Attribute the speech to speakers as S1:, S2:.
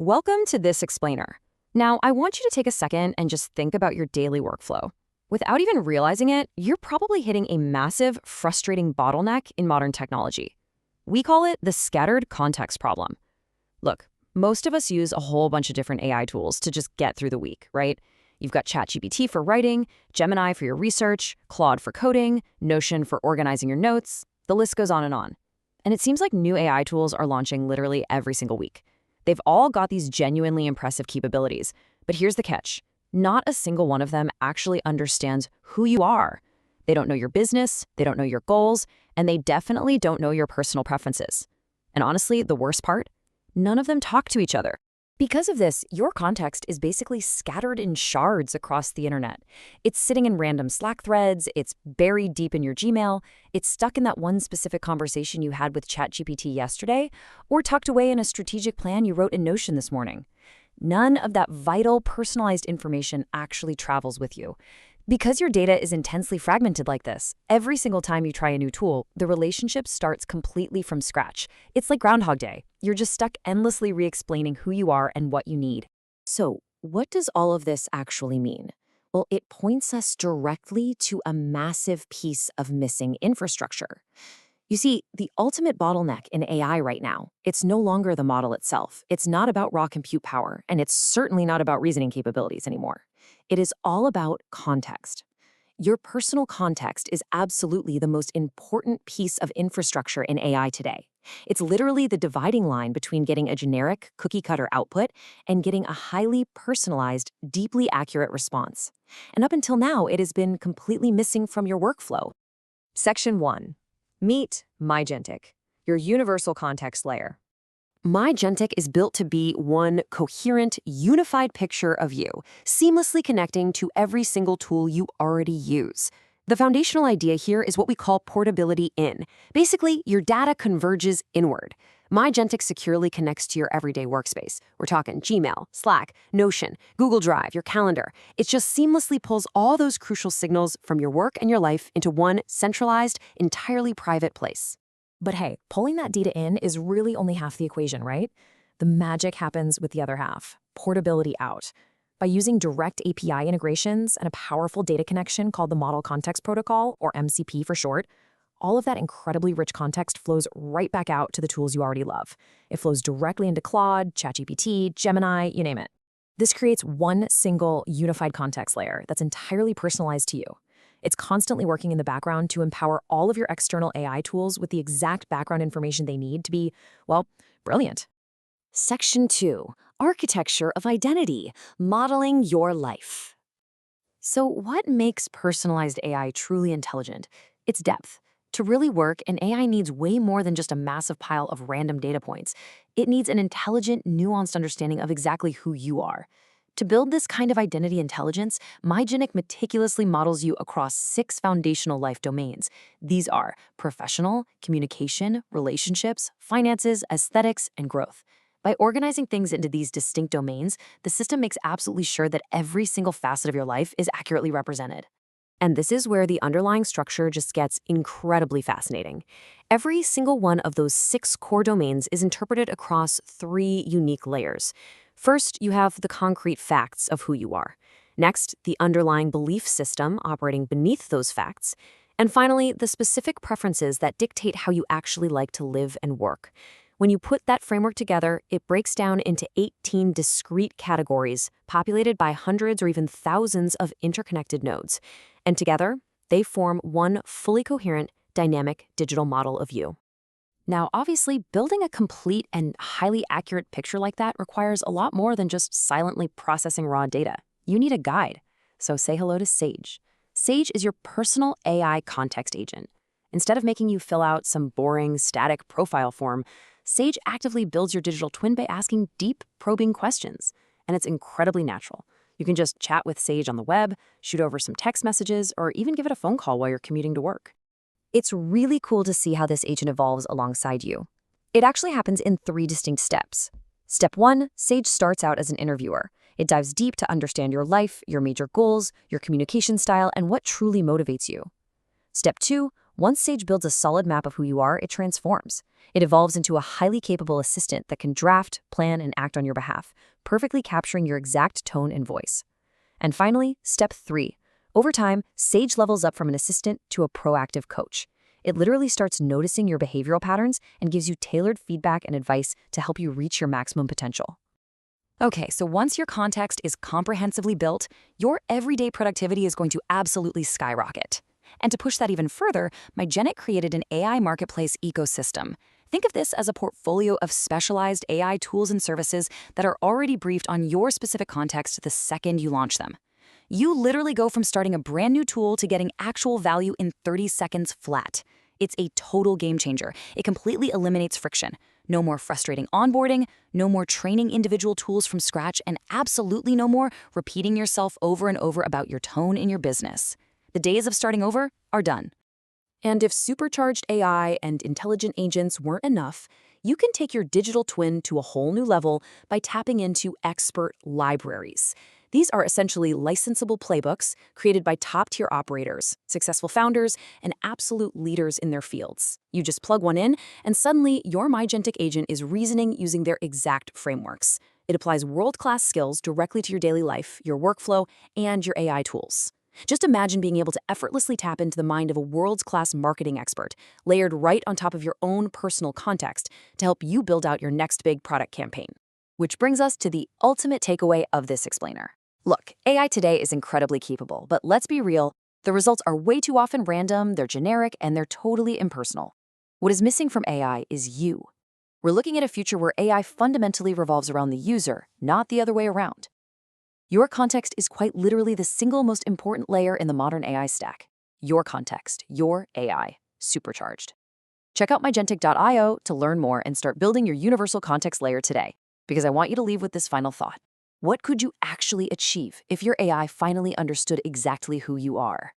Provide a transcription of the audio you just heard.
S1: Welcome to This Explainer. Now, I want you to take a second and just think about your daily workflow. Without even realizing it, you're probably hitting a massive, frustrating bottleneck in modern technology. We call it the scattered context problem. Look, most of us use a whole bunch of different AI tools to just get through the week, right? You've got ChatGPT for writing, Gemini for your research, Claude for coding, Notion for organizing your notes. The list goes on. And it seems like new AI tools are launching literally every single week. They've all got these genuinely impressive capabilities. But here's the catch. Not a single one of them actually understands who you are. They don't know your business, they don't know your goals, and they definitely don't know your personal preferences. And honestly, the worst part? None of them talk to each other. Because of this, your context is basically scattered in shards across the internet. It's sitting in random Slack threads, it's buried deep in your Gmail, it's stuck in that one specific conversation you had with ChatGPT yesterday, or tucked away in a strategic plan you wrote in Notion this morning. None of that vital, personalized information actually travels with you. Because your data is intensely fragmented like this, every single time you try a new tool, the relationship starts completely from scratch. It's like Groundhog Day. You're just stuck endlessly re-explaining who you are and what you need. So, what does all of this actually mean? Well, it points us directly to a massive piece of missing infrastructure. You see, the ultimate bottleneck in AI right now, it's no longer the model itself. It's not about raw compute power, and it's certainly not about reasoning capabilities anymore. It is all about context. Your personal context is absolutely the most important piece of infrastructure in AI today. It's literally the dividing line between getting a generic cookie-cutter output and getting a highly personalized, deeply accurate response. And up until now, it has been completely missing from your workflow. Section 1. Meet MyGentic, your universal context layer. MyGentic is built to be one coherent, unified picture of you, seamlessly connecting to every single tool you already use. The foundational idea here is what we call portability in. Basically, your data converges inward. MyGentic securely connects to your everyday workspace. We're talking Gmail, Slack, Notion, Google Drive, your calendar. It just seamlessly pulls all those crucial signals from your work and your life into one centralized, entirely private place. But hey, pulling that data in is really only half the equation, right? The magic happens with the other half, portability out. By using direct API integrations and a powerful data connection called the Model Context Protocol, or MCP for short, all of that incredibly rich context flows right back out to the tools you already love. It flows directly into Claude, ChatGPT, Gemini, you name it. This creates one single unified context layer that's entirely personalized to you. It's constantly working in the background to empower all of your external AI tools with the exact background information they need to be, well, brilliant. Section 2. Architecture of Identity, Modeling Your Life. So what makes personalized AI truly intelligent? It's depth. To really work, an AI needs way more than just a massive pile of random data points. It needs an intelligent, nuanced understanding of exactly who you are. To build this kind of identity intelligence, MyGentic meticulously models you across 6 foundational life domains. These are professional, communication, relationships, finances, aesthetics, and growth. By organizing things into these distinct domains, the system makes absolutely sure that every single facet of your life is accurately represented. And this is where the underlying structure just gets incredibly fascinating. Every single one of those 6 core domains is interpreted across 3 unique layers. First, you have the concrete facts of who you are. Next, the underlying belief system operating beneath those facts. And finally, the specific preferences that dictate how you actually like to live and work. When you put that framework together, it breaks down into 18 discrete categories, populated by hundreds or even thousands of interconnected nodes. And together, they form one fully coherent, dynamic digital model of you. Now, obviously, building a complete and highly accurate picture like that requires a lot more than just silently processing raw data. You need a guide. So say hello to Sage. Sage is your personal AI context agent. Instead of making you fill out some boring, static profile form, Sage actively builds your digital twin by asking deep, probing questions. And it's incredibly natural. You can just chat with Sage on the web, shoot over some text messages, or even give it a phone call while you're commuting to work. It's really cool to see how this agent evolves alongside you. It actually happens in 3 distinct steps. Step 1, Sage starts out as an interviewer. It dives deep to understand your life, your major goals, your communication style, and what truly motivates you. Step 2, Once Sage builds a solid map of who you are, it transforms. It evolves into a highly capable assistant that can draft, plan, and act on your behalf, perfectly capturing your exact tone and voice. And finally, step 3. Over time, Sage levels up from an assistant to a proactive coach. It literally starts noticing your behavioral patterns and gives you tailored feedback and advice to help you reach your maximum potential. Okay, so once your context is comprehensively built, your everyday productivity is going to absolutely skyrocket. And to push that even further, MyGentic created an AI marketplace ecosystem. Think of this as a portfolio of specialized AI tools and services that are already briefed on your specific context the second you launch them. You literally go from starting a brand new tool to getting actual value in 30 seconds flat. It's a total game changer. It completely eliminates friction. No more frustrating onboarding, no more training individual tools from scratch, and absolutely no more repeating yourself over and over about your tone in your business. The days of starting over are done. And if supercharged AI and intelligent agents weren't enough, you can take your digital twin to a whole new level by tapping into expert libraries. These are essentially licensable playbooks created by top-tier operators, successful founders, and absolute leaders in their fields. You just plug one in, and suddenly your MyGentic agent is reasoning using their exact frameworks. It applies world-class skills directly to your daily life, your workflow, and your AI tools. Just imagine being able to effortlessly tap into the mind of a world-class marketing expert, layered right on top of your own personal context to help you build out your next big product campaign. Which brings us to the ultimate takeaway of this explainer. Look, AI today is incredibly capable, but let's be real, the results are way too often random, they're generic, and they're totally impersonal. What is missing from AI is you. We're looking at a future where AI fundamentally revolves around the user, not the other way around. Your context is quite literally the single most important layer in the modern AI stack. Your context, your AI, supercharged. Check out mygentic.io to learn more and start building your universal context layer today, because I want you to leave with this final thought. What could you actually achieve if your AI finally understood exactly who you are?